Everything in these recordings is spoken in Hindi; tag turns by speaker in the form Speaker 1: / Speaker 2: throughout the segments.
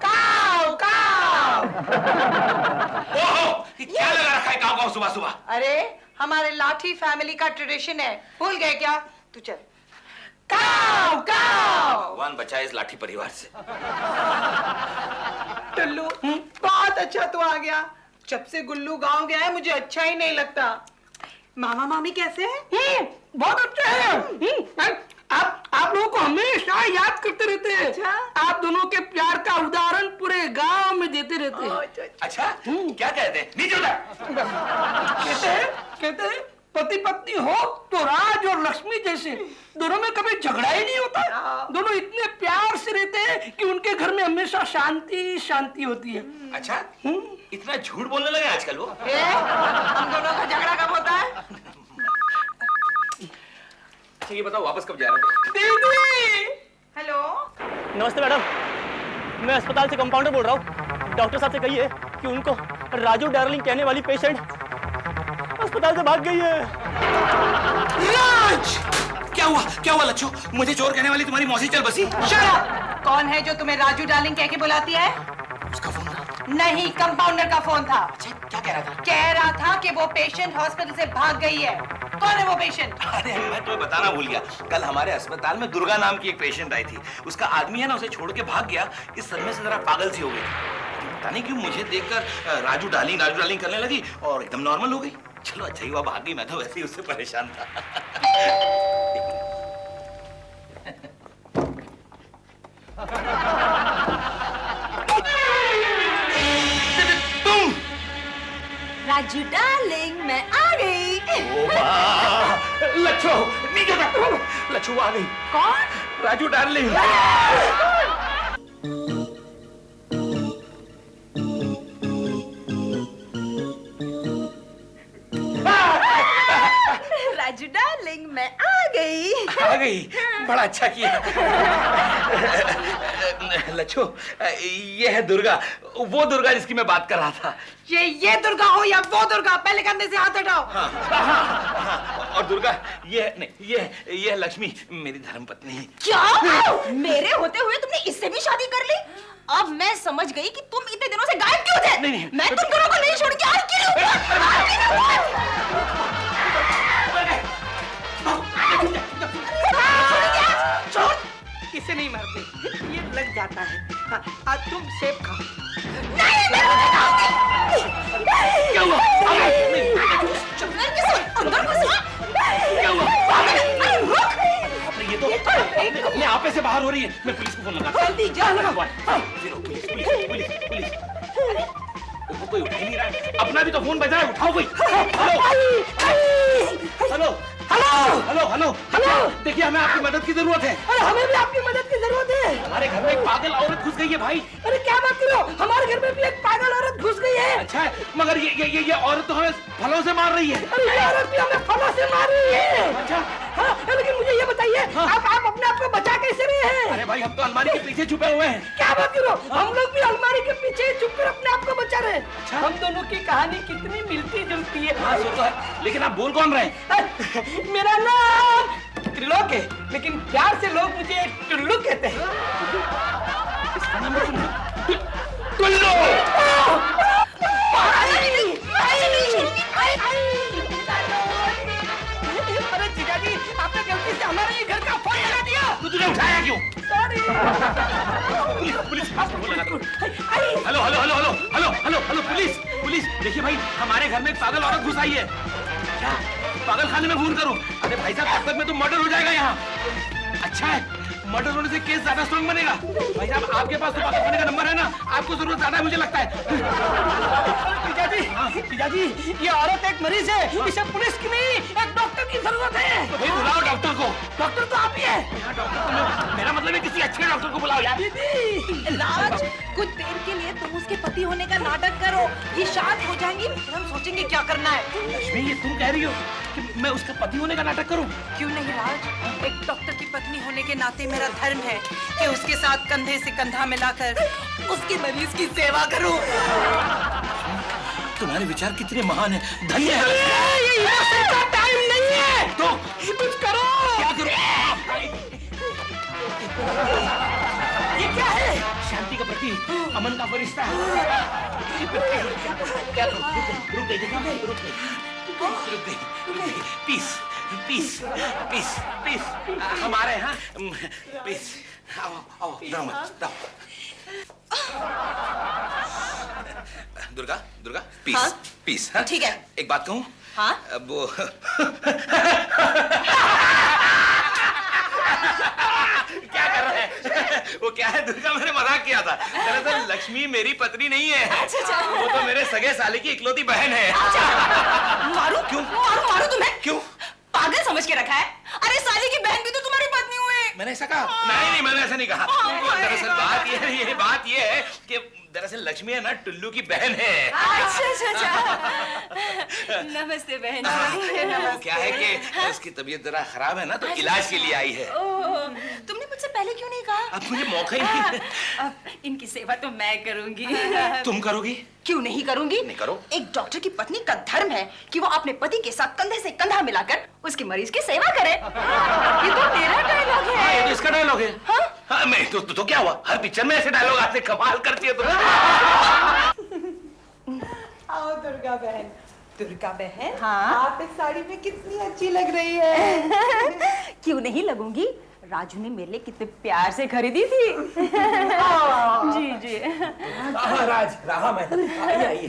Speaker 1: काव काव।
Speaker 2: ओहो, क्या लगा रखा है काव काव सुबह सुबह?
Speaker 1: अरे हमारे लाठी फैमिली का ट्रेडिशन है, भूल गए क्या? तू चल। काव काव।
Speaker 2: भगवान बचाए इस लाठी परिवार से।
Speaker 1: टुल्लू, बहुत अच्छा तू आ गया। जब से गुल्लू गांव गया है मुझे अच्छा ही नहीं लगता। मामा मामी कैसे हैं?
Speaker 3: बहुत अच्छे हैं। आप लोगों को हमेशा याद करते रहते हैं।
Speaker 1: अच्छा?
Speaker 3: आप दोनों के प्यार का उदाहरण पूरे गांव में देते रहते हैं।
Speaker 2: अच्छा, क्या कहते हैं? नीचे उतर।
Speaker 3: कहते हैं पति पत्नी हो तो राज और लक्ष्मी जैसे, दोनों में कभी झगड़ा ही नहीं होता। दोनों इतने प्यार से रहते हैं कि उनके घर में हमेशा शांति शांति होती है।
Speaker 2: अच्छा, इतना झूठ बोलने लगे आजकल वो?
Speaker 1: हम दोनों का झगड़ा कब होता है?
Speaker 2: अच्छा ये बताओ वापस कब जा रहे हो?
Speaker 1: दीदी, हेलो।
Speaker 4: नमस्ते मैडम, मैं अस्पताल से कंपाउंडर बोल रहा हूँ। डॉक्टर साहब से कहिए कि उनको राजू डार्लिंग कहने वाली पेशेंट अस्पताल से भाग गई है।
Speaker 2: राज! क्या हुआ लच्छू? मुझे चोर कहने वाली तुम्हारी मौसी चल बसी?
Speaker 1: Shut up! कौन है जो तुम्हें राजू डार्लिंग कह के बुलाती है?
Speaker 2: उसका फोन था।
Speaker 1: नहीं, कंपाउंडर का फोन था।
Speaker 2: अच्छा, क्या कह रहा था?
Speaker 1: कह रहा था कि वो पेशेंट हॉस्पिटल से भाग गई है। कौन है वो पेशेंट?
Speaker 2: अरे मैं तुम्हें बताना भूल गया, कल हमारे अस्पताल में दुर्गा नाम की एक पेशेंट आई थी। उसका आदमी है ना, उसे छोड़ के भाग गया। इस सदमे से जरा पागल सी हो गई। पता नहीं क्यों मुझे देखकर राजू डार्लिंग करने लगी और एकदम नॉर्मल हो गई। चलो अच्छा ही हुआ भाग गई, मैं तो वैसे ही उससे परेशान था। तुम
Speaker 5: राजू डार्लिंग, मैं आ गई।
Speaker 2: लच्छू नीचे तक। लच्छू आ गई।
Speaker 5: कौन?
Speaker 2: राजू डार्लिंग।
Speaker 5: राजू डार्लिंग, मैं आ गई।
Speaker 2: बड़ा अच्छा किया। लच्छू, ये है दुर्गा, वो दुर्गा जिसकी मैं बात कर रहा था।
Speaker 1: ये दुर्गा हो या वो दुर्गा, पहले कंधे से हाथ हटाओ।
Speaker 2: हाँ। और दुर्गा ये है लक्ष्मी, मेरी धर्मपत्नी।
Speaker 5: क्या? मेरे होते हुए तुमने इससे भी शादी कर ली? अब मैं समझ गई कि तुम इतने दिनों से गायब क्यों थे।
Speaker 2: नहीं।
Speaker 5: मैं तुम दोनों को नहीं छोड़ के आज
Speaker 1: इसे नहीं मारते, ये लग जाता है। हाँ, आज तुम सेब खाओ।
Speaker 2: क्या हुआ?
Speaker 5: अंदर घुसो।
Speaker 2: क्या हुआ? ये तो अपने आपे से बाहर हो रही है। मैं पुलिस को फोन लगाता हूं।
Speaker 1: जल्दी जाओ।
Speaker 2: पुलिस। कोई उठा ही नहीं रहा। अपना भी तो फोन बज रहा है, उठाओ कोई। हेलो। देखिए हमें आपकी मदद की जरूरत है।
Speaker 3: अरे हमें भी आपकी मदद की जरूरत है।
Speaker 2: हमारे घर में एक पागल औरत घुस गई है भाई।
Speaker 3: अरे क्या बात कर रहे हो? हमारे घर में भी एक पागल औरत घुस गई है।
Speaker 2: अच्छा है, मगर ये औरत तो हमें फलों से मार रही है।
Speaker 3: अरे ये औरत भी हमें फलों से मार रही है।
Speaker 2: अच्छा।
Speaker 3: हाँ, लेकिन मुझे ये बताइए, आप अपने आप को बचा कैसे रहे हैं?
Speaker 2: अरे भाई हम तो अलमारी के पीछे छुपे हुए हैं।
Speaker 3: क्या बात कर रहे हो? हम लोग भी अलमारी के पीछे छुप कर अपने आप को बचा रहे हैं। हम दोनों की कहानी कितनी मिलती जुलती है।
Speaker 2: हाँ सो तो है, लेकिन आप बोल कौन रहे हैं?
Speaker 3: मेरा नाम त्रिलोक है, लेकिन प्यार से लोग मुझे टुल्लू कहते हैं।
Speaker 2: इसका नाम टुल्लू।
Speaker 3: अरे जीजाजी, आपने गलती से हमारे ये घर का फोन लगा दिया।
Speaker 2: तो तुझे उठाया क्यों?
Speaker 3: सॉरी।
Speaker 2: पुलिस फोन लगा दो। Hello police. देखिए भाई, हमारे घर में एक पागल औरत घुस आई है। क्या पागल खाने में फोन करूं? अरे भाई साहब, तब तक में तो मर्डर हो जाएगा यहाँ। अच्छा है, मर्डर होने से केस ज्यादा स्ट्रॉन्ग बनेगा। भाई साहब आपके पास तो पागल खाने का नंबर है ना, आपको जरूरत ज्यादा है मुझे लगता है।
Speaker 3: जीजाजी, ये औरत एक मरीज है, इसे पुलिस की नहीं एक डॉक्टर की जरूरत है।
Speaker 2: तो भाई बुलाओ डॉक्टर को।
Speaker 3: डॉक्टर तो आप ही है।
Speaker 2: मेरा मतलब है किसी अच्छे डॉक्टर को बुलाओ यार।
Speaker 5: राज, कुछ देर के लिए तुम उसके पति होने का नाटक करो। ये शांत हो जाएंगी, फिर हम सोचेंगे क्या करना है।
Speaker 2: लक्ष्मी, ये तुम कह रही हो कि मैं उसका पति होने का नाटक करूं?
Speaker 1: क्यों नहीं राज, एक डॉक्टर की पत्नी होने के नाते मेरा धर्म है कि उसके साथ कंधे से कंधा मिलाकर उसके मरीज की सेवा करूं।
Speaker 2: तुम्हारे विचार कितने महान हैं, धन्य है।
Speaker 3: ये टाइम नहीं है,
Speaker 2: तो
Speaker 3: कुछ करो।
Speaker 2: क्या करो?
Speaker 3: ये क्या
Speaker 2: अमन का फरिश्ता है। क्या रुक गई, देखा मैं, रुक गई। पीस पीस पीस पीस हमारे यहाँ पीस। आओ आओ, जाओ मत, जाओ। दुर्गा दुर्गा पीस।
Speaker 5: हाँ?
Speaker 2: पीस। हाँ?
Speaker 5: ठीक है।
Speaker 2: एक बात कहूँ?
Speaker 5: हाँ?
Speaker 2: अब वो क्या कर रहा है? वो क्या है दुर्गा, मैंने मजाक किया था। दरअसल लक्ष्मी मेरी पत्नी नहीं है।
Speaker 5: अच्छा।
Speaker 2: वो तो मेरे सगे साले की इकलौती बहन है।
Speaker 5: मारू
Speaker 2: क्यों?
Speaker 5: मारू तुम्हें?
Speaker 2: क्यों?
Speaker 5: पागल समझ के रखा है? अरे साली की बहन भी तो तुम्हारी पत्नी हुई।
Speaker 2: मैंने ऐसा कहा? नहीं, मैंने ऐसा नहीं कहा। दरअसल बात ये है कि दरअसल लक्ष्मी है ना टुल्लू की बहन है।
Speaker 5: अच्छा। नमस्ते बहन जी।
Speaker 2: वो क्या है कि उसकी तबीयत जरा खराब है ना, तो इलाज के लिए आई है।
Speaker 5: तुमने मुझसे पहले क्यों नहीं कहा?
Speaker 2: अब मुझे मौका ही नहीं।
Speaker 5: अब इनकी सेवा तो मैं करूंगी।
Speaker 2: तुम करोगी?
Speaker 5: क्यों नहीं करूंगी?
Speaker 2: नहीं करो।
Speaker 5: एक डॉक्टर की पत्नी का धर्म है कि वो अपने पति के साथ कंधे से कंधा मिलाकर उसके मरीज की सेवा करे। ये तो मेरा डायलॉग
Speaker 2: हाँ, ये
Speaker 5: है।
Speaker 2: तो इसका डायलॉग है।
Speaker 5: हाँ?
Speaker 2: हाँ, मैं तो क्या हुआ? हर पिक्चर में ऐसे डायलॉग आते, कमाल करती है तुम।
Speaker 1: आओ दुर्गा बहन। दुर्गा बहन,
Speaker 5: हाँ?
Speaker 1: आप इस साड़ी में कितनी अच्छी लग रही है।
Speaker 5: क्यों नहीं लगूंगी? राजू ने मेरे लिए कितने प्यार से खरीदी थी। जी।
Speaker 3: राज रहा मैं, आइए।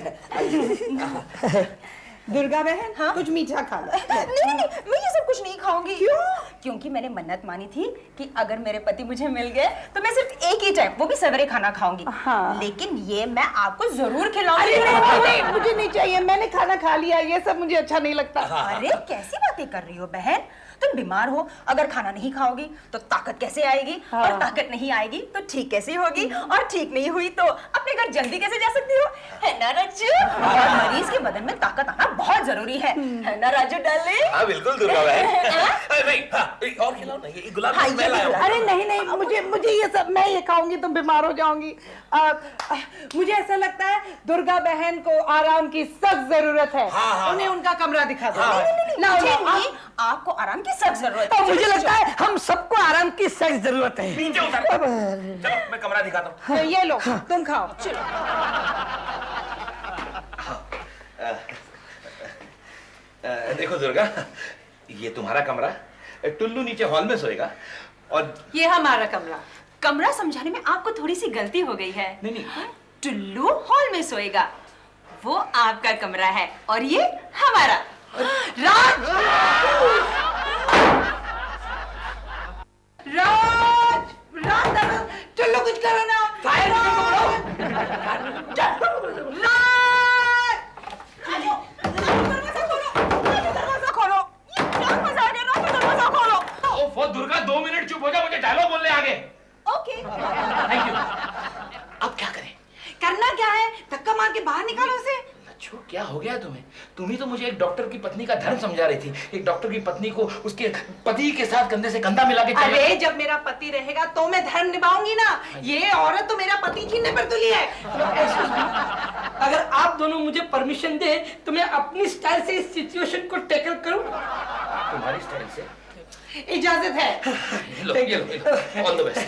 Speaker 1: दुर्गा बहन,
Speaker 5: हाँ?
Speaker 1: कुछ मीठा खा लो।
Speaker 5: नहीं, मैं ये सब कुछ नहीं खाऊंगी। क्यों? क्योंकि मैंने मन्नत मानी थी कि अगर मेरे पति मुझे मिल गए तो मैं सिर्फ एक ही टाइम, वो भी सवेरे खाना खाऊंगी।
Speaker 1: हाँ।
Speaker 5: लेकिन ये मैं आपको जरूर खिलाऊंगी।
Speaker 1: नहीं, मुझे नहीं चाहिए, मैंने खाना खा लिया, ये सब मुझे अच्छा नहीं लगता।
Speaker 5: अरे कैसी बातें कर रही हो बहन? तुम बीमार हो, अगर खाना नहीं खाओगी तो ताकत कैसे आएगी?
Speaker 1: हाँ।
Speaker 5: और ताकत नहीं आएगी तो ठीक कैसे होगी? और ठीक नहीं हुई तो अपने घर जल्दी कैसे जा सकती हो? है ना राजू? और मरीज के बदन में ताकत आना बहुत जरूरी है ना राजू डार्लिंग?
Speaker 2: हाँ बिल्कुल दुर्गा बहन। और खिलाओ ना, ये गुलाब
Speaker 5: हाँ,
Speaker 2: मैं
Speaker 5: ये
Speaker 2: लाया हूँ।
Speaker 5: गुलाब।
Speaker 1: अरे नहीं, मुझे ये सब, मैं ये खाऊंगी तो बीमार हो जाऊंगी। मुझे ऐसा लगता है दुर्गा बहन को आराम की सख्त जरूरत है।
Speaker 2: हाँ।
Speaker 1: उन्हें उनका कमरा दिखा दो।
Speaker 5: नहीं, मुझे नहीं, आपको आराम की सख्त जरूरत है।
Speaker 3: मुझे लगता है हम सबको आराम की सख्त जरूरत है।
Speaker 2: नीचे उतर। चलो मैं कमरा दिखाता हूँ।
Speaker 1: तो ये लो, तुम खाओ।
Speaker 2: देखो दुर्गा, ये तुम्हारा कमरा, टुल्लू नीचे हॉल में सोएगा और
Speaker 1: ये हमारा कमरा।
Speaker 5: कमरा समझाने में आपको थोड़ी सी गलती हो गई है।
Speaker 2: नहीं।
Speaker 5: टुल्लू हॉल में सोएगा, वो आपका कमरा है और ये हमारा। राज!
Speaker 1: चलो कुछ करो ना।
Speaker 2: ओ दुर्गा 2 मिनट चुप हो जा, मुझे डायलॉग बोलने आगे।
Speaker 5: ओके।
Speaker 2: Thank you. अब क्या करें?
Speaker 1: करना क्या है? धक्का मार के बाहर निकालो उसे।
Speaker 2: लच्छू, क्या हो गया तुम्हें? तुम ही तो मुझे एक डॉक्टर की पत्नी का धर्म समझा रही थी। एक डॉक्टर की पत्नी को उसके पति के साथ कंधे से कंधा मिला के चले।
Speaker 1: अरे जब मेरा पति रहेगा तो मैं धर्म निभाऊंगी ना। ये औरत तो मेरा पति छीनने पर तुली है।
Speaker 3: अगर आप दोनों मुझे परमिशन दे तो मैं अपनी स्टाइल से इस सिचुएशन को टैकल करूं।
Speaker 2: तुम्हारी स्टाइल से?
Speaker 1: इजाजत है।
Speaker 2: लो, ये लो, ऑल द बेस्ट।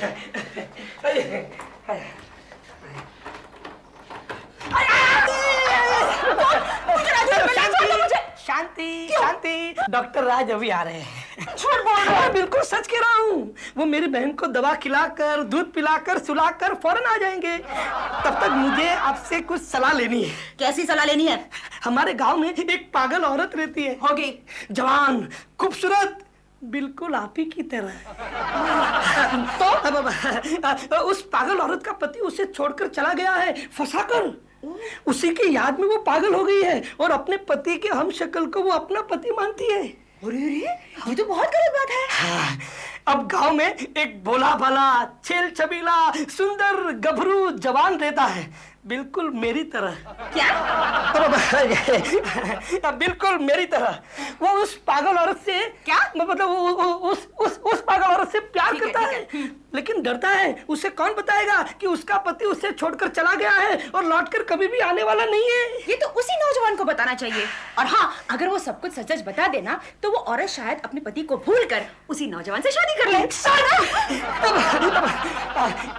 Speaker 3: शांति। डॉक्टर राज अभी आ रहे हैं। झूठ बोल रहा हूँ, बिल्कुल सच कह रहा हूँ। वो मेरी बहन को दवा खिलाकर, दूध पिलाकर, सुलाकर फौरन आ जाएंगे। तब तक मुझे आपसे कुछ सलाह लेनी है।
Speaker 5: कैसी सलाह लेनी है?
Speaker 3: हमारे गांव में एक पागल औरत रहती है।
Speaker 1: होगी।
Speaker 3: जवान, खूबसूरत, बिल्कुल आप ही की तरह। तो अब उस पागल औरत का पति उसे छोड़कर चला गया है, फंसाकर। उसी की याद में वो पागल हो गई है और अपने पति के हम शक्ल को वो अपना पति मानती है।
Speaker 5: अरे ये तो बहुत गलत बात है।
Speaker 3: हाँ, अब गांव में एक भोला भाला, छेल छबीला, सुंदर गभरू जवान रहता है, बिल्कुल मेरी तरह।
Speaker 5: क्या?
Speaker 3: बिल्कुल मेरी तरह। वो उस पागल औरत से
Speaker 5: क्या?
Speaker 3: मतलब उस पागल औरत से प्यार
Speaker 5: ठीक है,
Speaker 3: करता
Speaker 5: ठीक
Speaker 3: है, लेकिन डरता है। उसे कौन बताएगा कि उसका पति उसे छोड़कर चला गया है और लौटकर कभी भी आने वाला नहीं है।
Speaker 5: ये तो उसी नौजवान को बताना चाहिए। और हाँ, अगर वो सब कुछ सच सच बता देना तो वो औरत शायद अपने पति को भूलकर उसी नौजवान से शादी कर ले।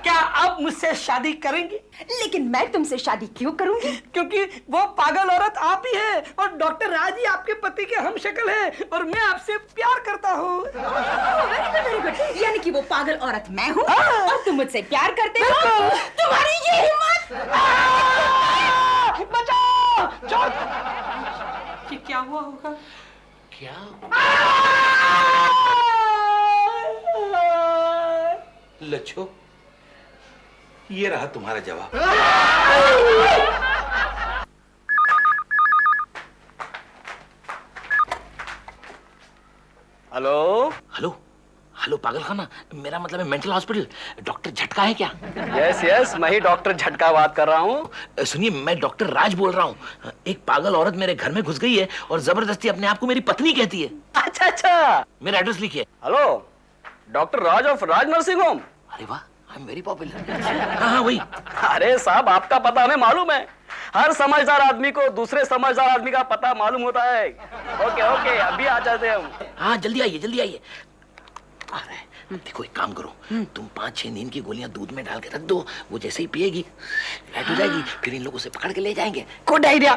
Speaker 3: क्या आप मुझसे शादी करेंगे?
Speaker 5: लेकिन मैं तुमसे शादी क्यों करूंगी?
Speaker 3: क्योंकि वो पागल औरत आप ही है और डॉक्टर राज ही आपके पति के हमशक्ल है और मैं आपसे प्यार करता हूँ।
Speaker 5: Very good. यानी कि वो पागल औरत मैं हूँ और तुम मुझसे प्यार करते हो। तुम्हारी ये हिम्मत!
Speaker 3: बचाओ! चोट!
Speaker 1: कि क्या हुआ होगा?
Speaker 2: क्या? लच्छो, ये रहा तुम्हारा जवाब।
Speaker 4: हेलो।
Speaker 2: हेलो हेलो पागल खाना, मेरा मतलब है मेंटल हॉस्पिटल। डॉक्टर झटका है क्या?
Speaker 4: यस, मैं ही डॉक्टर झटका बात कर रहा हूँ।
Speaker 2: सुनिए, मैं डॉक्टर राज बोल रहा हूँ। एक पागल औरत मेरे घर में घुस गई है और जबरदस्ती अपने आप को मेरी पत्नी कहती है।
Speaker 4: अच्छा।
Speaker 2: मेरा एड्रेस लिखिए।
Speaker 4: Hello, doctor Raj of Raj nursing home.
Speaker 2: अरे वाह, आई एम वेरी पॉपुलर। हाँ वही।
Speaker 4: अरे साहब, आपका पता हमें मालूम है। हर समझदार आदमी को दूसरे समझदार आदमी का पता मालूम होता है। ओके, अभी आ जाते हैं हम।
Speaker 2: हाँ जल्दी आइए। आ रहा है। देखो, एक काम करो, तुम 5-6 नींद की गोलियां दूध में डाल के रख दो। वो जैसे ही पिएगी लाइट हो जाएगी, फिर इन लोगों से पकड़ के ले जाएंगे।
Speaker 3: Good idea.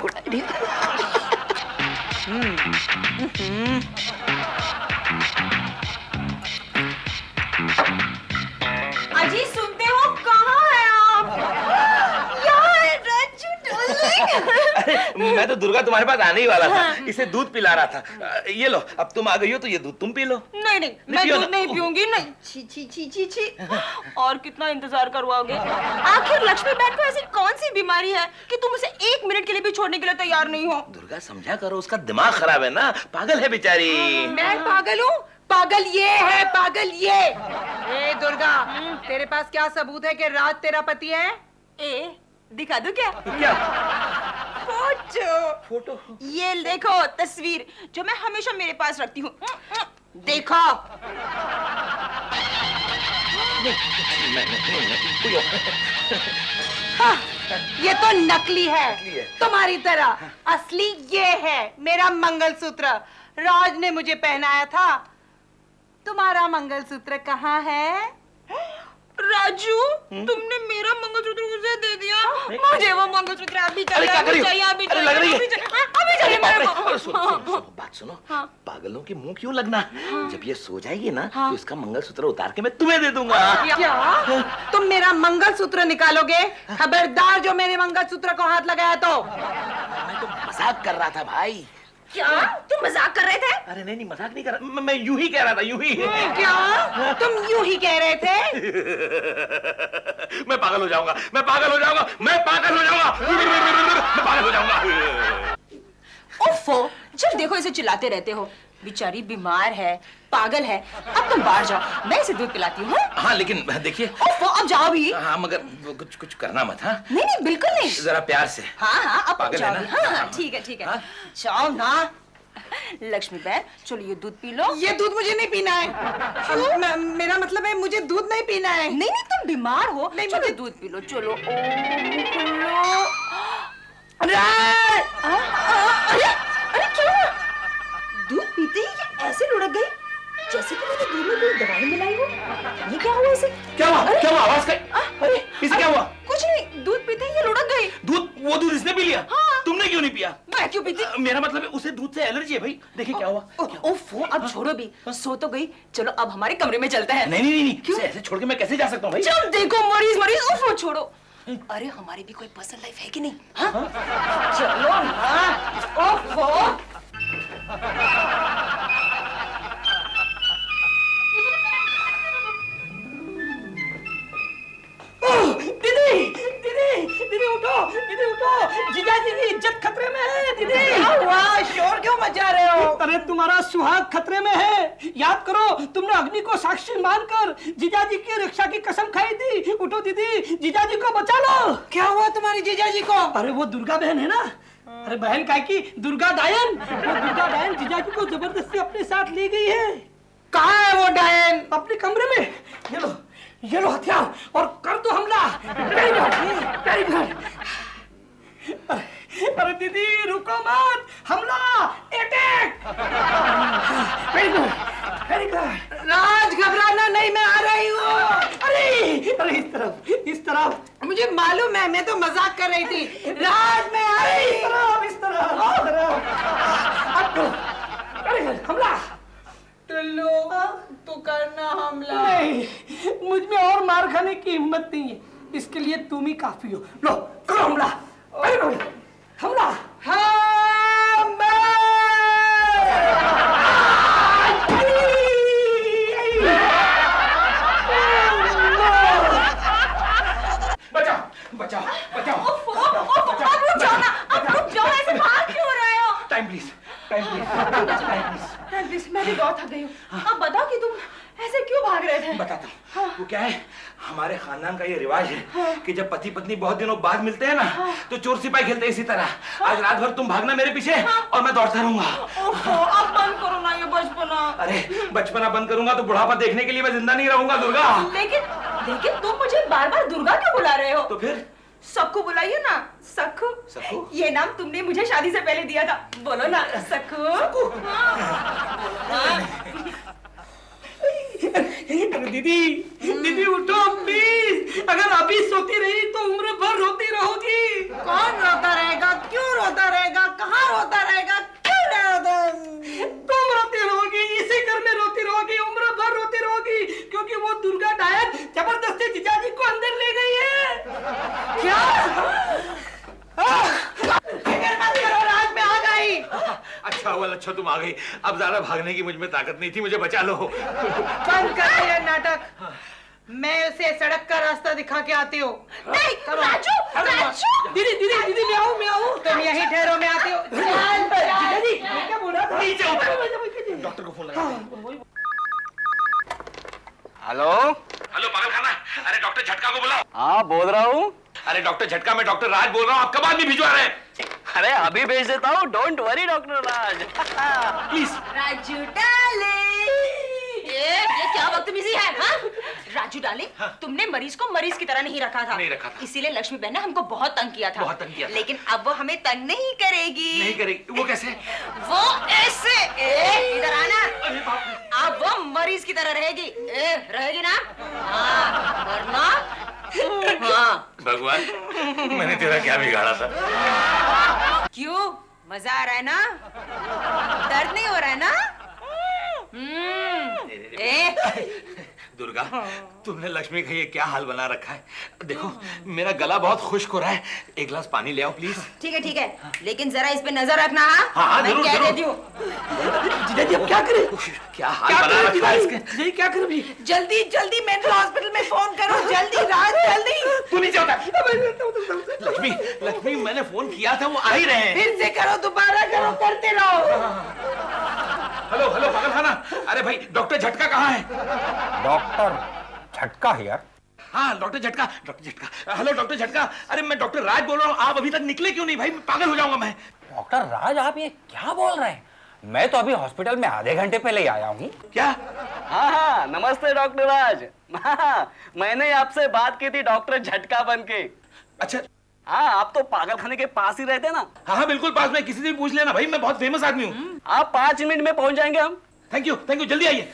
Speaker 5: अजी सुनते हो, कहाँ है आप? यार राजू डार्लिंग।
Speaker 2: मैं तो दुर्गा तुम्हारे पास आने ही वाला था। इसे दूध पिला रहा था। ये लो, अब तुम आ गई हो तो ये दूध तुम पी लो।
Speaker 5: नहीं, मैं दूध नहीं पीऊंगी। नहीं, छी। और कितना इंतजार करवाओगे? आखिर लक्ष्मी बहन को ऐसी कौन सी बीमारी है कि तुम उसे 1 मिनट के लिए भी छोड़ने के लिए तैयार नहीं हो?
Speaker 2: दुर्गा समझा करो, उसका दिमाग खराब है ना, पागल है बेचारी।
Speaker 1: मैं पागल हूँ? पागल ये है, पागल ये। ए दुर्गा, तेरे पास क्या सबूत है कि राज तेरा पति है?
Speaker 5: दिखा दूं क्या?
Speaker 2: क्या?
Speaker 5: फोटो? ये देखो तस्वीर जो मैं हमेशा मेरे पास रखती हूँ। देखो।
Speaker 1: हाँ, ये तो नकली है तुम्हारी तरह। असली ये है मेरा मंगलसूत्र। राज ने मुझे पहनाया था। तुम्हारा मंगलसूत्र कहाँ है?
Speaker 5: राजू, तुमने मेरा मंगलसूत्र मुझे दे दिया। मुझे वो मंगलसूत्र अभी
Speaker 2: अरे क्या कर रही हो?
Speaker 5: अभी
Speaker 2: अरे लग रही है।
Speaker 5: चाहिए मेरे को।
Speaker 2: सुनो, बात सुनो। पागलों के मुंह क्यों लगना? जब ये सो जाएगी ना तो इसका मंगलसूत्र उतार के मैं तुम्हें दे दूंगा।
Speaker 1: क्या तुम मेरा मंगलसूत्र निकालोगे? खबरदार जो मेरे मंगलसूत्र को हाथ लगाया तो।
Speaker 2: मैं तो मजाक कर रहा था भाई।
Speaker 5: क्या तुम मजाक कर रहे थे?
Speaker 2: अरे नहीं, मजाक नहीं कर रहा। मैं यूं ही कह रहा था, यूं ही।
Speaker 1: क्या तुम यूं ही कह रहे थे?
Speaker 2: मैं पागल हो जाऊंगा। मैं पागल हो जाऊंगा।
Speaker 5: ओफो, जब देखो इसे चिल्लाते रहते हो। बेचारी बीमार है, पागल है। अब तुम बाहर जाओ, मैं इसे दूध पिलाती हूँ।
Speaker 2: हाँ लेकिन देखिए।
Speaker 5: ओफो, अब जाओ भी।
Speaker 2: हाँ मगर कुछ करना मत। हाँ
Speaker 5: नहीं, बिल्कुल नहीं।
Speaker 2: जरा प्यार से।
Speaker 5: हाँ, अब
Speaker 2: पागल है
Speaker 5: जाओ।
Speaker 2: ना?
Speaker 5: हाँ, ठीक है।
Speaker 2: हाँ?
Speaker 5: जाओ ना। लक्ष्मी बहन, चलो ये दूध पी लो।
Speaker 1: ये दूध मुझे नहीं पीना है। मेरा मतलब है मुझे दूध नहीं पीना है।
Speaker 5: नहीं, तुम बीमार हो।
Speaker 1: नहीं,
Speaker 5: चलो
Speaker 1: मुझे
Speaker 5: दूध पी लो। चलो। अरे क्या हुआ? दूध पीते ही ये ऐसे लुढ़क गई जैसे कि मैंने दूध में कोई दवाई मिलाई हो। ये क्या हुआ इसे?
Speaker 2: क्या हुआ? आवाज का? अरे इसे क्या हुआ?
Speaker 5: कुछ नहीं, दूध पीते ही ये लुढ़क गई।
Speaker 2: वो दूध इसने पी लिया?
Speaker 5: हाँ।
Speaker 2: तुमने क्यों नहीं पिया?
Speaker 5: मैं क्यों पीती?
Speaker 2: मेरा मतलब है उसे दूध से एलर्जी है भाई। देखिए क्या हुआ।
Speaker 5: ओफो, अब छोड़ो भी। सो तो गई, चलो अब हमारे कमरे में चलते हैं।
Speaker 2: नहीं। क्यों? ऐसे छोड़ के मैं कैसे जा सकता हूँ भाई?
Speaker 5: जब देखो मरीज। ओफो, छोड़ो। अरे हमारी भी कोई पर्सनल लाइफ है कि नहीं? हाँ? चलो ना। ओफो।
Speaker 3: दीदी उठो। जीजाजी की इज्जत खतरे में है। दीदी
Speaker 1: क्या हुआ? शोर क्यों मचा रहे हो?
Speaker 3: अरे तुम्हारा सुहाग खतरे में है। याद करो, तुमने अग्नि को साक्षी मानकर जीजाजी की रक्षा की कसम खाई थी। उठो दीदी, जीजाजी को बचा लो।
Speaker 1: क्या हुआ तुम्हारी जीजाजी को?
Speaker 3: अरे वो दुर्गा बहन है ना। अरे बहन काय की? दुर्गा डायन। वो दुर्गा डायन जीजाजी को जबरदस्ती अपने साथ ले गई है।
Speaker 1: कहाँ है वो डायन?
Speaker 3: अपने कमरे में। ये लो हथियार और कर दो हमला। Very good. अरे दीदी रुको मत, हमला, attack. Very good, very good.
Speaker 1: Raj घबराना नहीं, मैं आ रही हूँ।
Speaker 3: अरे अरे इस तरफ, इस तरफ।
Speaker 1: मुझे मालूम है, मैं तो मजाक कर रही थी। राज मैं आ रही
Speaker 3: इस तरफ, इस तरफ, इस तरफ। अब वेरी गुड, हमला।
Speaker 1: टुल्लू तू करना हमला।
Speaker 3: नहीं, मुझ में और मार खाने की हिम्मत नहीं है, इसके लिए तुम ही काफी हो। लो करो हमला। वेरी गुड, हमला।
Speaker 2: बचाओ बचाओ बचाओ।
Speaker 5: आप रुक जाओ, ऐसे भाग क्यों रहे हो?
Speaker 2: Time please, time please.
Speaker 5: Please, मैं भी बहुत थक गई हूँ। आप बताओ कि तुम ऐसे क्यों भाग रहे थे?
Speaker 2: बताता हूँ। वो क्या है, हमारे खानदान का ये रिवाज है कि जब पति पत्नी बहुत दिनों बाद मिलते हैं ना, तो चोर सिपाही खेलते हैं इसी तरह। आज रात भर तुम भागना मेरे पीछे और मैं दौड़ता रहूंगा।
Speaker 5: अब बंद करो ना ये बचपना।
Speaker 2: अरे बचपना बंद करूंगा तो बुढ़ापा देखने के लिए मैं जिंदा नहीं रहूंगा दुर्गा।
Speaker 5: लेकिन तुम मुझे बार बार दुर्गा क्यों बुला रहे हो?
Speaker 2: तो फिर
Speaker 5: सक्खू बुलाइए ना। सक्खू?
Speaker 2: सक्खू?
Speaker 5: ये नाम तुमने मुझे शादी से पहले दिया था। बोलो ना सक्खू।
Speaker 3: दीदी, दीदी उठो प्लीज। अगर अभी सोती रही तो उम्र भर रोती रहोगी।
Speaker 1: कौन रोता रहेगा? क्यों रोता रहेगा? कहाँ रोता रहेगा? क्यों रोता?
Speaker 3: तुम रोती रहोगी, इसी घर में रोती रहोगी, उम्र भर रोती रहोगी, क्योंकि वो दुर्गा डायन जबरदस्ती जीजाजी को अंदर ले गई है।
Speaker 1: क्या? फिक्र मत करो, राज में आ गई।
Speaker 2: अच्छा हुआ लच्छा तुम आ गई। अब ज्यादा भागने की मुझ में ताकत नहीं थी, मुझे बचा लो।
Speaker 1: बंद कर ये नाटक। मैं उसे सड़क का रास्ता दिखा के आती हूँ।
Speaker 5: नहीं, राजू, राजू।
Speaker 3: दीदी दीदी दीदी मैं आऊँ, मैं आऊँ।
Speaker 1: तुम यहीं ठहरो, मैं आती हूँ।
Speaker 3: जीजाजी मैं क्या बोल रहा था?
Speaker 2: नीचे उतर। डॉक्टर को फोन लगा।
Speaker 4: हेलो
Speaker 2: हेलो पागल खाना, अरे डॉक्टर झटका को बुलाओ।
Speaker 4: हाँ बोल रहा हूँ।
Speaker 2: अरे डॉक्टर झटका, मैं डॉक्टर राज बोल रहा हूँ। आप कब आदमी भिजवा रहे हैं?
Speaker 4: अरे अभी भेज देता हूँ, don't worry doctor Raj.
Speaker 2: Please.
Speaker 5: Raju darling, ये क्या बदतमीजी है? हाँ? राजू डार्लिंग, तुमने मरीज को मरीज की तरह नहीं रखा था।
Speaker 2: नहीं रखा था।
Speaker 5: इसीलिए लक्ष्मी बहन ने हमको बहुत तंग किया था।
Speaker 2: बहुत तंग किया था।
Speaker 5: लेकिन अब वो हमें तंग नहीं करेगी।
Speaker 2: नहीं करेगी। वो कैसे?
Speaker 5: वो ऐसे, इधर आना। अब वो मरीज की तरह रहेगी। रहेगी ना? हाँ, वरना हाँ।
Speaker 2: भगवान, मैंने तेरा क्या बिगाड़ा था?
Speaker 5: क्यों? मजा आ रहा है ना? दर्द नहीं हो रहा है ना?
Speaker 2: दुर्गा, तुमने लक्ष्मी का ये क्या हाल बना रखा है? देखो मेरा गला बहुत खुश्क हो रहा है, एक गिलास पानी ले आओ प्लीज।
Speaker 5: ठीक है, लेकिन जरा इस पे नजर रखना।
Speaker 2: हाँ,
Speaker 5: मैं
Speaker 2: जरूर,
Speaker 5: कह
Speaker 2: जरूर।
Speaker 5: देती हूँ।
Speaker 3: जीजाजी अब क्या करें?
Speaker 2: क्या हाल बना रखा है इसके?
Speaker 3: जीजाजी क्या करें अभी?
Speaker 1: जल्दी जल्दी मेंटल हॉस्पिटल में फोन करो। जल्दी राज, जल्दी।
Speaker 2: तू नीचे उतर। लक्ष्मी, लक्ष्मी मैंने फोन किया था, वो आ ही रहे हैं।
Speaker 1: फिर से करो, दोबारा करो, करते रहो।
Speaker 2: हेलो हेलो पागल खाना, अरे भाई डॉक्टर झटका कहाँ है?
Speaker 6: डॉक्टर झटका हियर?
Speaker 2: हाँ डॉक्टर झटका, डॉक्टर झटका। हेलो डॉक्टर झटका, अरे मैं डॉक्टर राज बोल रहा हूँ। आप अभी तक निकले क्यों नहीं भाई? पागल हो जाऊंगा मैं।
Speaker 6: डॉक्टर राज आप ये क्या बोल रहे हैं? मैं तो अभी हॉस्पिटल में आधे घंटे पहले ही आया हूँ।
Speaker 2: क्या?
Speaker 4: हाँ, नमस्ते डॉक्टर राज। हाँ, मैंने आपसे बात की थी डॉक्टर झटका बन के।
Speaker 2: अच्छा।
Speaker 4: हाँ, आप तो पागल खाने के पास ही रहते ना।
Speaker 2: हाँ बिल्कुल पास में, किसी से भी पूछ लेना भाई, मैं बहुत फेमस आदमी हूँ।
Speaker 4: आप 5 मिनट में पहुंच जाएंगे हम।
Speaker 2: थैंक यू, जल्दी आइए।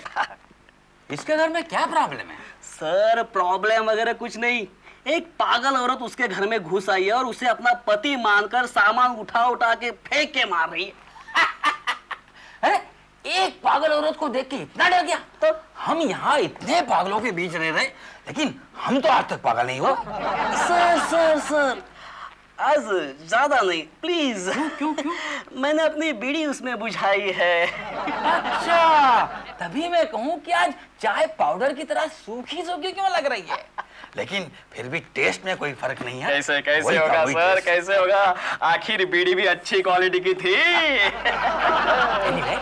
Speaker 6: इसके घर में क्या प्रॉब्लम है?
Speaker 4: सर प्रॉब्लम वगैरह कुछ नहीं, एक पागल औरत उसके घर में घुस आई है और उसे अपना पति मानकर सामान उठा उठा के फेंक के मार रही है।
Speaker 6: अरे एक पागल औरत को देख के इतना डर गया? तो हम यहाँ इतने पागलों के बीच रह रहे, लेकिन हम तो आज तक पागल नहीं हुआ।
Speaker 4: सर आज ज्यादा नहीं प्लीज। क्यों? मैंने अपनी बीड़ी उसमें बुझाई है।
Speaker 6: अच्छा, तभी मैं कहूँ कि आज चाय पाउडर की तरह सूखी सूखी क्यों लग रही है, लेकिन फिर भी टेस्ट में कोई फर्क नहीं है।
Speaker 4: कैसे
Speaker 6: वही का
Speaker 4: होगा
Speaker 6: वही
Speaker 4: सर,
Speaker 6: टेस्ट।
Speaker 4: कैसे होगा? आखिर बीड़ी भी अच्छी क्वालिटी की थी।
Speaker 6: Anyway,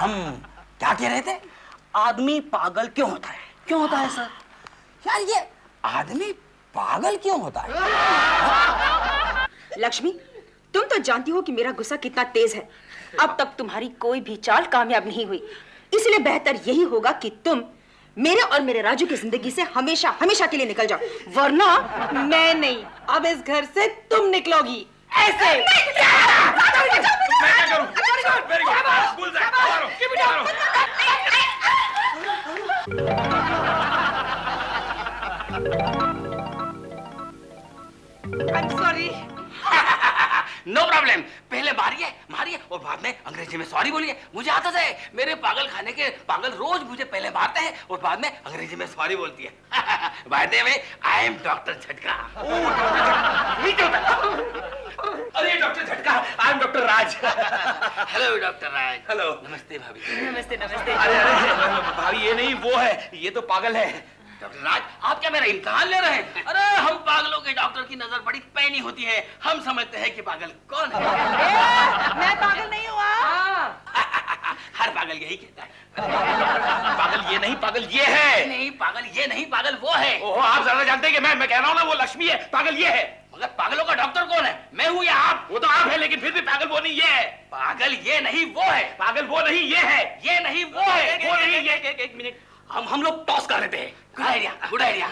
Speaker 6: हम क्या कह रहे थे?
Speaker 4: आदमी पागल क्यों होता है? क्यों होता है सर?
Speaker 6: यार ये आदमी पागल क्यों होता है?
Speaker 5: लक्ष्मी, तुम तो जानती हो कि मेरा गुस्सा कितना तेज है। अब तक तुम्हारी कोई भी चाल कामयाब नहीं हुई, इसलिए बेहतर यही होगा कि तुम मेरे और मेरे राजू की जिंदगी से हमेशा हमेशा के लिए निकल जाओ, वरना
Speaker 1: मैं नहीं, अब इस घर से तुम निकलोगी। ऐसे।
Speaker 2: मैं क्या करूं? वेरी गुड, बुलजाई, मारो।
Speaker 1: I'm sorry.
Speaker 2: नो प्रॉब्लम, पहले मारिए और बाद में अंग्रेजी में सॉरी बोलिए। मुझे आता है, मेरे पागल खाने के पागल रोज मुझे पहले मारते हैं और बाद में अंग्रेजी में सॉरी बोलती है। By the way, I am doctor झटका। अरे डॉक्टर झटका, I am doctor Raj. Hello doctor Raj. Hello, नमस्ते भाभी।
Speaker 5: नमस्ते नमस्ते।
Speaker 2: अरे भाभी ये नहीं, वो है, ये तो पागल है। डॉक्टर राज, आप क्या मेरा इम्तिहान ले रहे हैं? अरे हम पागलों के डॉक्टर की नजर बड़ी पैनी होती है, हम समझते हैं कि पागल कौन है।
Speaker 1: मैं पागल नहीं हुआ।
Speaker 2: हर पागल यही कहता है। पागल ये नहीं, पागल ये है। नहीं पागल ये नहीं, पागल वो है। ओहो, आप ज्यादा जानते हैं कि मैं कह रहा हूँ ना, वो लक्ष्मी है, पागल ये है। मगर पागलों का डॉक्टर कौन है? मैं हूँ या आप? वो तो आप है, लेकिन फिर भी पागल वो नहीं ये है। पागल ये नहीं वो है। पागल वो नहीं ये है। ये नहीं वो है। वो नहीं ये। एक मिनट, हम लोग टॉस कर रहे थे। Good idea.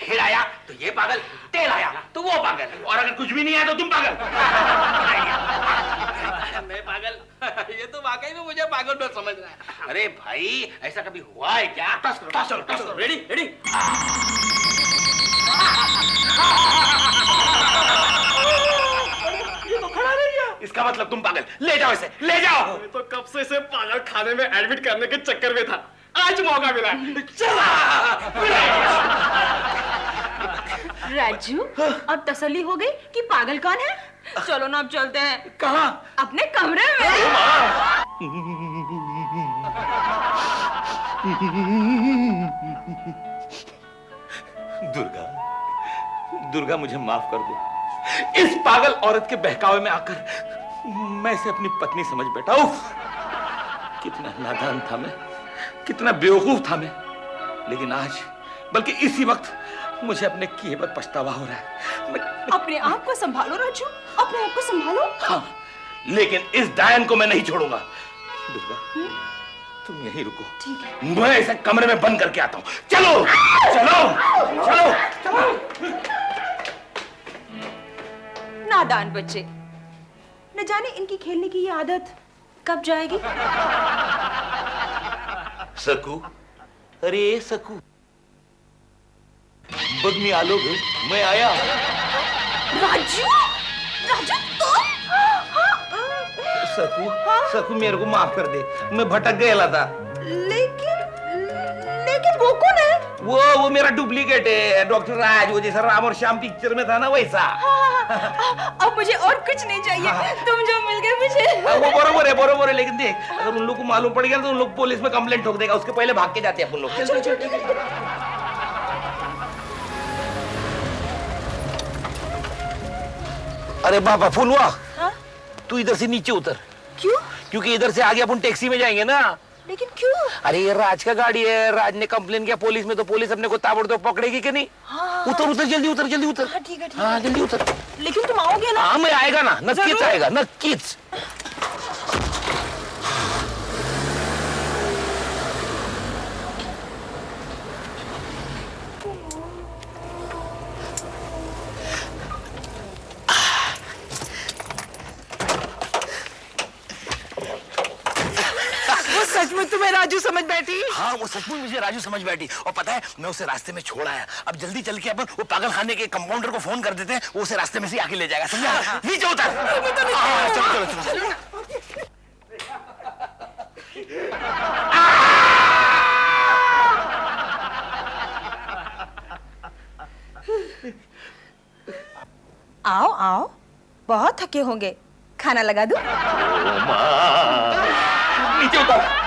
Speaker 2: हेड आया तो ये पागल, टेल आया तो वो पागल, और अगर कुछ भी नहीं आया तो तुम पागल। मैं पागल? ये तो वाकई में मुझे पागल में समझ रहा है। अरे भाई, ऐसा कभी हुआ है क्या? टॉस करो। रेडी? ये तो खड़ा रह गया। इसका मतलब तुम पागल। ले जाओ इसे, ले जाओ।
Speaker 4: तो कब से इसे पागल खाने में एडमिट करने के चक्कर में था, आज मौका मिला।
Speaker 2: चला।
Speaker 5: राजू, अब तसल्ली हो गई कि पागल कौन है? चलो ना, अब चलते हैं।
Speaker 2: कहाँ?
Speaker 5: अपने कमरे में।
Speaker 2: दुर्गा, मुझे माफ कर दो। इस पागल औरत के बहकावे में आकर मैं इसे अपनी पत्नी समझ बैठा। उफ, कितना नादान था मैं, कितना बेवकूफ था मैं। लेकिन आज, बल्कि इसी वक्त मुझे अपने किए पर पछतावा हो रहा है।
Speaker 5: अपने आप को संभालो राजू, अपने आप को संभालो।
Speaker 2: हाँ, लेकिन इस डायन को मैं नहीं छोड़ूंगा। दुर्गा, तुम यहीं रुको।
Speaker 5: ठीक है।
Speaker 2: मैं इसे कमरे में बंद करके आता हूँ। चलो।
Speaker 5: नादान बच्चे, न जाने इनकी खेलने की ये आदत कब जाएगी।
Speaker 2: सकू, अरे सकू, बगनी आलोक, मैं आया।
Speaker 5: राजू तुम?
Speaker 2: सकू मेरे को माफ कर दे, मैं भटक गया था।
Speaker 5: लेकिन वो कौन है?
Speaker 2: वो मेरा डुप्लीकेट है, डॉक्टर राज, वो जैसा राम और श्याम पिक्चर में था ना, वैसा।
Speaker 5: अब मुझे और कुछ नहीं चाहिए, तुम जो मिल गए मुझे।
Speaker 2: वो बरोबर है, लेकिन देख, अगर उन लोग को मालूम पड़ गया तो उन लोग पुलिस में कंप्लेंट ठोक देगा, उसके पहले भाग के जाते हैं अपन लोग। चल। अरे बाबा फुलवा, तू इधर से नीचे उतर।
Speaker 5: क्यों?
Speaker 2: क्योंकि इधर से आगे अपन टैक्सी में जाएंगे ना।
Speaker 5: लेकिन क्यों?
Speaker 2: अरे ये राज का गाड़ी है, राज ने कंप्लेन किया पुलिस में, तो पुलिस अपने को ताबड़तोड़ पकड़ेगी कि नहीं। उतर, जल्दी उतर।
Speaker 5: हाँ, ठीक है।
Speaker 2: हाँ, जल्दी उतर।
Speaker 5: लेकिन तुम आओगे ना?
Speaker 2: हाँ, मैं आएगा ना, नक्कीच आएगा, नक्कीच।
Speaker 1: सचमुच तुम्हें राजू समझ बैठी?
Speaker 2: हाँ, वो सचमुच मुझे राजू समझ बैठी, और पता है मैं उसे रास्ते में छोड़ आया। अब जल्दी चल के अपन वो पागल खाने के कंपाउंडर को फोन कर देते हैं, वो उसे रास्ते में से आके ले जाएगा, समझा? नीचे उतर। चलो।
Speaker 5: आओ, बहुत थके होंगे, खाना लगा दूं?
Speaker 2: नीचे उतर।